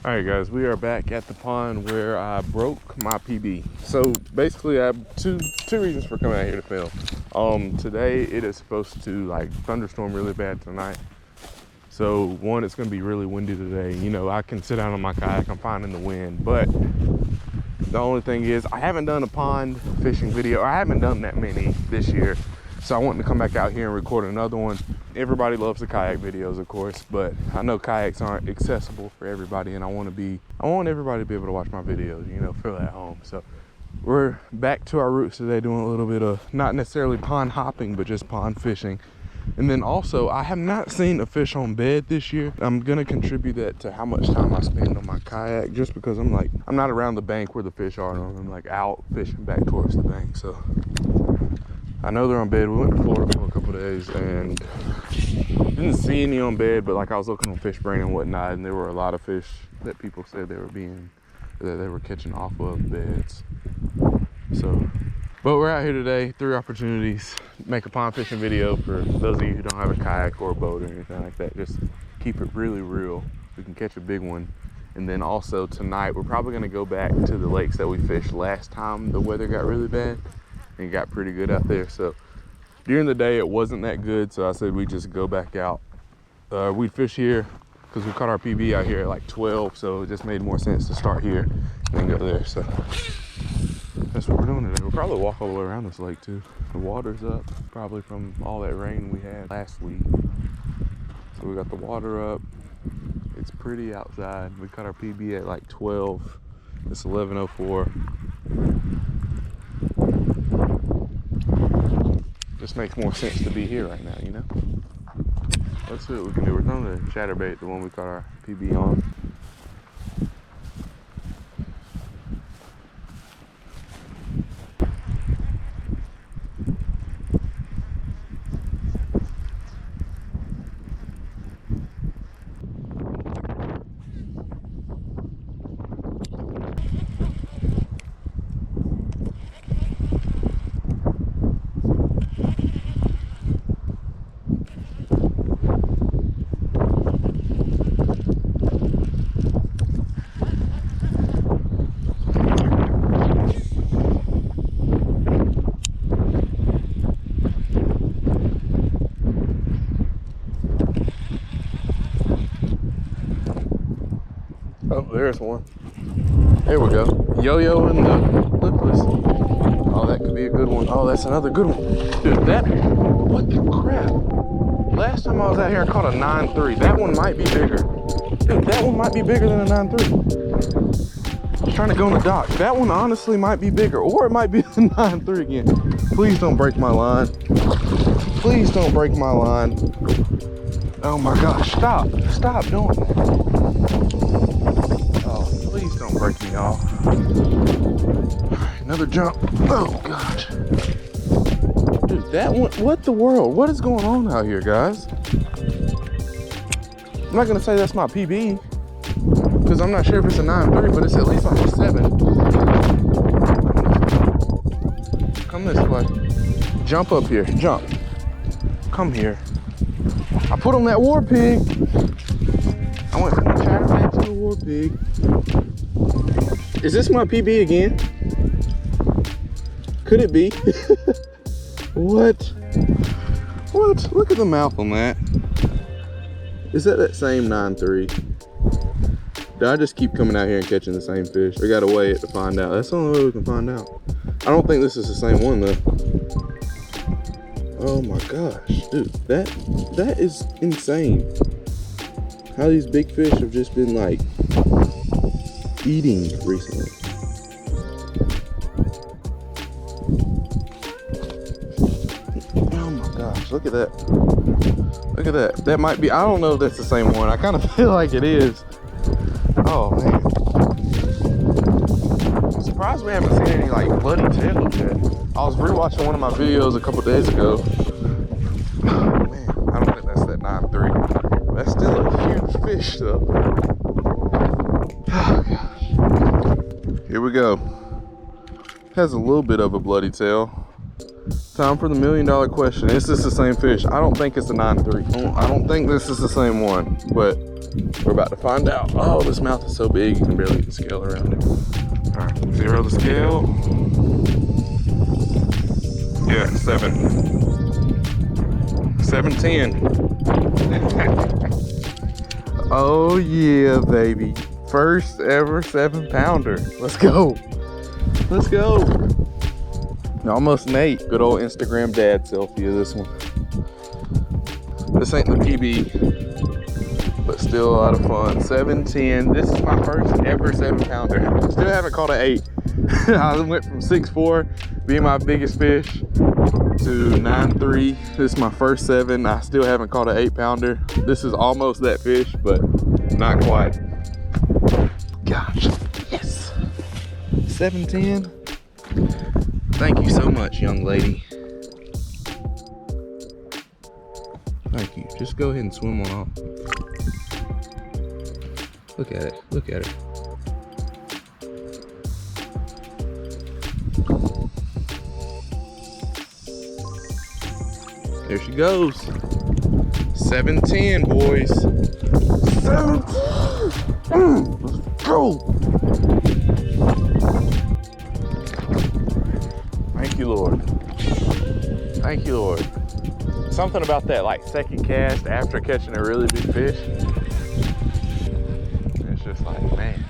All right, guys, we are back at the pond where I broke my PB. So basically, I have two reasons for coming out here to film. Today it is supposed to like thunderstorm really bad tonight. So one, it's gonna be really windy today. You know, I can sit down on my kayak, I'm fine in the wind, but the only thing is I haven't done a pond fishing video. I haven't done that many this year. So I wanted to come back out here and record another one. Everybody loves the kayak videos, of course, but I know kayaks aren't accessible for everybody, and I want everybody to be able to watch my videos, you know, feel at home. So we're back to our roots today, doing a little bit of not necessarily pond hopping, but just pond fishing. And then also, I have not seen a fish on bed this year. I'm gonna contribute that to how much time I spend on my kayak, just because I'm not around the bank where the fish are, and I'm like out fishing back towards the bank. So I know they're on bed. We went to Florida for a couple of days and didn't see any on bed, but like I was looking on Fish Brain and whatnot, and there were a lot of fish that people said they were catching off of beds. So, but we're out here today, 3 opportunities, make a pond fishing video for those of you who don't have a kayak or a boat or anything like that. Just keep it really real. We can catch a big one. And then also tonight, we're probably gonna go back to the lakes that we fished last time the weather got really bad. And got pretty good out there. So during the day it wasn't that good, so I said we just go back out. We fish here because we caught our PB out here at like 12, so it just made more sense to start here and then go there. So that's what we're doing today. We'll probably walk all the way around this lake too. The water's up probably from all that rain we had last week, so we got the water up. It's pretty outside. We caught our PB at like 12. It's 11:04. Just makes more sense to be here right now, you know? Let's see what we can do. We're throwing the chatterbait, the one we caught our PB on. Oh, there's one. There we go. Yo-yo and the lipless. Oh, that could be a good one. Oh, that's another good one. Dude, what the crap? Last time I was out here, I caught a 9.3. That one might be bigger. Dude, that one might be bigger than a 9.3. I'm trying to go on the dock. That one honestly might be bigger, or it might be a 9.3 again. Please don't break my line. Please don't break my line. Oh my gosh, stop doing that. Please don't break me off. Another jump. Oh gosh. Dude, that one, what the world? What is going on out here, guys? I'm not gonna say that's my PB, because I'm not sure if it's a 9.3, but it's at least like a 7. Come this way. Jump up here, jump. Come here. I put on that war pig. I went from the chatterbait to the war pig. Is this my PB again? Could it be? What? Look at the mouth on that. Is that same 9.3? Do I just keep coming out here and catching the same fish? We gotta weigh it to find out. That's the only way we can find out. I don't think this is the same one though. Oh my gosh, dude, that is insane. How these big fish have just been like eating recently. Oh my gosh, look at that. Look at that. That might be, I don't know if that's the same one. I kind of feel like it is. Oh man. I'm surprised we haven't seen any like bloody tails yet. I was rewatching one of my videos a couple days ago. Oh man, I don't think that's that 9.3. That's still a huge fish though. Oh gosh. Here we go. Has a little bit of a bloody tail. Time for the $1 million question. Is this the same fish? I don't think it's a 9.3. I don't think this is the same one, but we're about to find out. Oh, this mouth is so big you can barely get the scale around it. All right, zero the scale. Yeah, 7. 7.10. Oh yeah, baby. First ever 7-pounder. Let's go. Let's go. Almost an 8. Good old Instagram dad selfie of this one. This ain't the PB, but still a lot of fun. 7.10. This is my first ever 7-pounder. Still haven't caught an 8. I went from 6.4 being my biggest fish to 9.3. This is my first 7. I still haven't caught an 8-pounder. This is almost that fish, but not quite. Gosh, yes. 7.10. Thank you so much, young lady. Thank you. Just go ahead and swim on off. Look at it. Look at it. There she goes. 7.10, boys. 7.10. Let's go. Thank you, Lord. Thank you, Lord. Something about that like second cast after catching a really big fish. It's just like, man.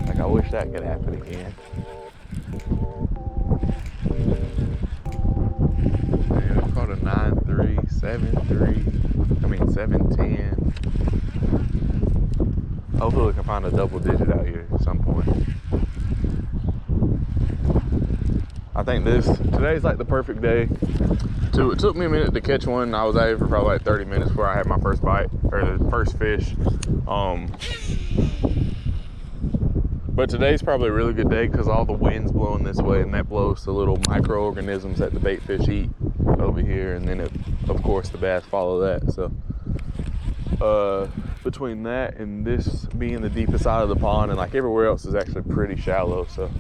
Like I wish that could happen again. Man, I caught a 9.3, 7.3, I mean 7.10. Hopefully we can find a double digit out here at some point. I think today's like the perfect day. It took me a minute to catch one. I was out here for probably like 30 minutes before I had my first bite, or the first fish. But today's probably a really good day because all the wind's blowing this way, and that blows the little microorganisms that the bait fish eat over here, and then of course the bass follow that. So between that and this being the deepest side of the pond, and like everywhere else is actually pretty shallow, so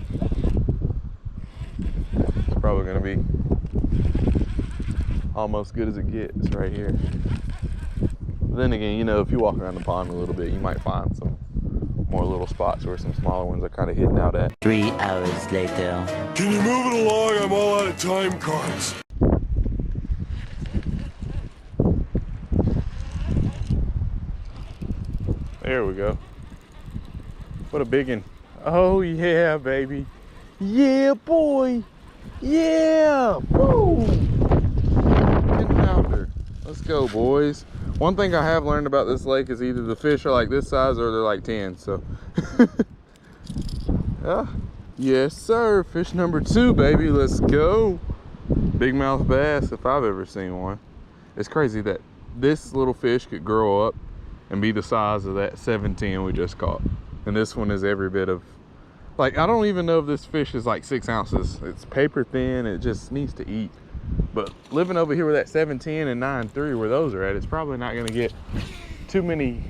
it's probably gonna be almost good as it gets right here. But then again, you know, if you walk around the pond a little bit, you might find some more little spots where some smaller ones are kind of hidden out at. 3 hours later. Can you move it along? I'm all out of time cards. There we go. What a biggin'. Oh yeah, baby. Yeah, boy. Yeah. Woo. 10-pounder. Let's go, boys. One thing I have learned about this lake is either the fish are like this size or they're like 10, so. Yes, sir. Fish number 2, baby. Let's go. Big mouth bass, if I've ever seen one. It's crazy that this little fish could grow up and be the size of that 7.10 we just caught. And this one is every bit of, like, I don't even know if this fish is like 6 ounces. It's paper thin, it just needs to eat. But living over here with that 7.10 and 9.3 where those are at, it's probably not gonna get too many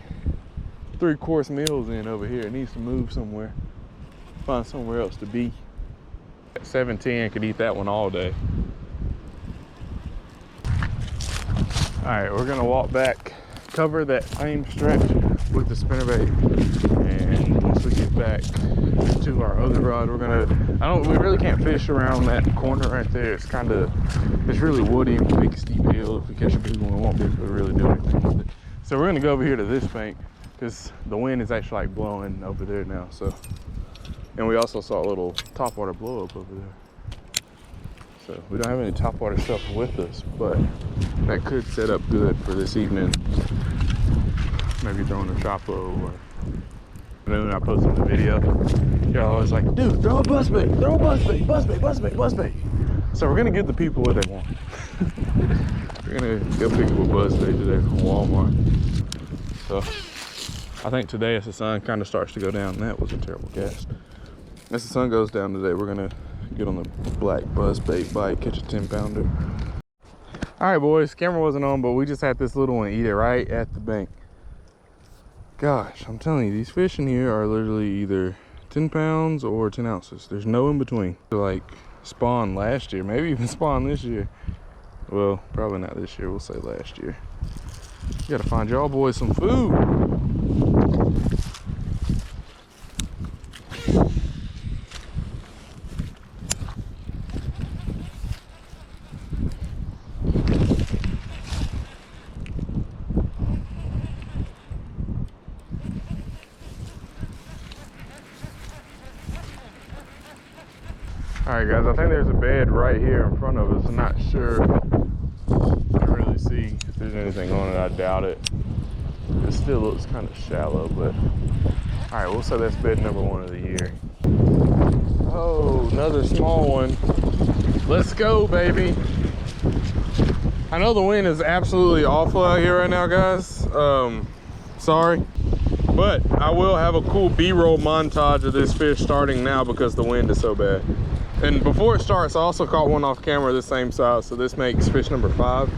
3-course meals in over here. It needs to move somewhere, find somewhere else to be. That 7.10 could eat that one all day. All right, we're gonna walk back, cover that same stretch with the spinnerbait, and once we get back to our other rod, we're gonna, we really can't fish around that corner right there. It's really woody and big steep hill. If we catch a big one, we won't be able to really do anything with it. So we're gonna go over here to this bank because the wind is actually like blowing over there now. So, and we also saw a little topwater blow up over there. So we don't have any topwater stuff with us, but that could set up good for this evening. Maybe throwing a chopo, or and then when I posted the video, y'all always like, dude, throw a buzz bait, throw a buzz bait, buzz bait, buzz bait, buzz bait. So we're gonna give the people what they want. We're gonna go pick up a buzz bait today from Walmart. So I think today as the sun kind of starts to go down, that was a terrible cast. As the sun goes down today, we're gonna get on the black buzz bait bite, catch a 10-pounder. All right, boys, camera wasn't on, but we just had this little one eat it right at the bank. Gosh, I'm telling you, these fish in here are literally either 10 pounds or 10 ounces. There's no in between. They're like spawned last year, maybe even spawned this year. Well, probably not this year, we'll say last year. You gotta find y'all boys some food. All right, guys, I think there's a bed right here in front of us. I'm not sure. I can't really see if there's anything on it. I doubt it. It still looks kind of shallow, but all right, we'll say that's bed number 1 of the year. Oh, another small one. Let's go, baby. I know the wind is absolutely awful out here right now, guys. Sorry. But I will have a cool B-roll montage of this fish starting now because the wind is so bad. And before it starts, I also caught one off camera the same size, so this makes fish number 5.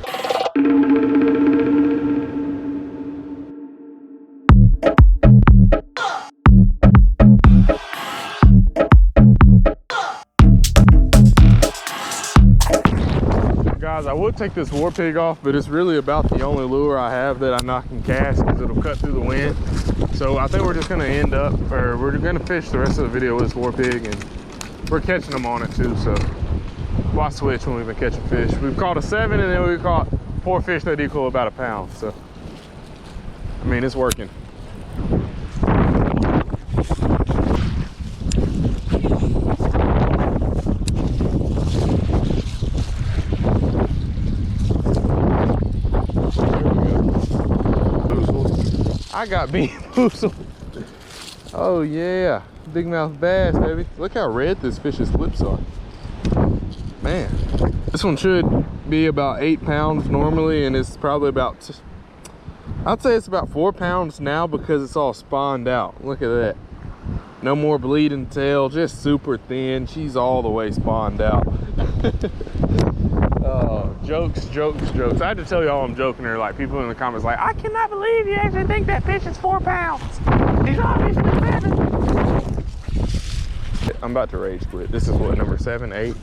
Guys, I would take this war pig off, but it's really about the only lure I have that I can cast because it'll cut through the wind. So I think we're just gonna we're gonna fish the rest of the video with this war pig, and we're catching them on it too, so why switch when we've been catching fish? We've caught a 7 and then we caught 4 fish that equal about a pound, so I mean, it's working. I got bamboozled. Oh yeah, big mouth bass, baby. Look how red this fish's lips are. Man, this one should be about 8 pounds normally, and it's probably about, I'd say it's about 4 pounds now because it's all spawned out. Look at that. No more bleeding tail, just super thin. She's all the way spawned out. Oh, jokes, jokes, jokes. I had to tell y'all I'm joking there. Like, people in the comments like, I cannot believe you actually think that fish is 4 pounds. He's obviously 7. I'm about to rage quit. This is what, number 7, 8?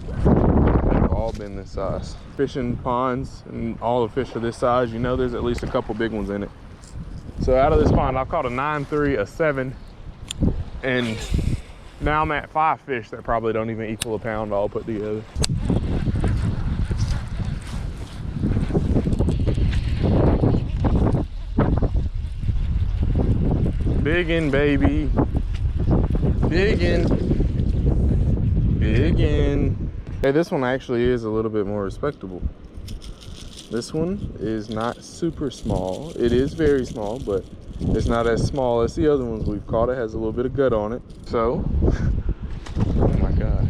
They've all been this size. Fishing ponds and all the fish are this size, you know there's at least a couple big ones in it. So out of this pond, I've caught a 9, 3, a 7, and now I'm at 5 fish that probably don't even equal a pound all put together. Biggin', baby. Biggin'. Biggin'. Hey, this one actually is a little bit more respectable. This one is not super small. It is very small, but it's not as small as the other ones we've caught. It has a little bit of gut on it. So, oh my gosh.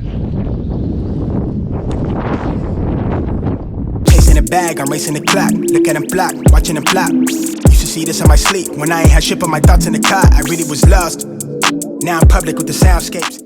Chasing the bag, I'm racing the clock. Look at them block, watching them flop. Used to see this in my sleep. When I ain't had shit but my thoughts in the car, I really was lost. Now I'm public with the soundscapes.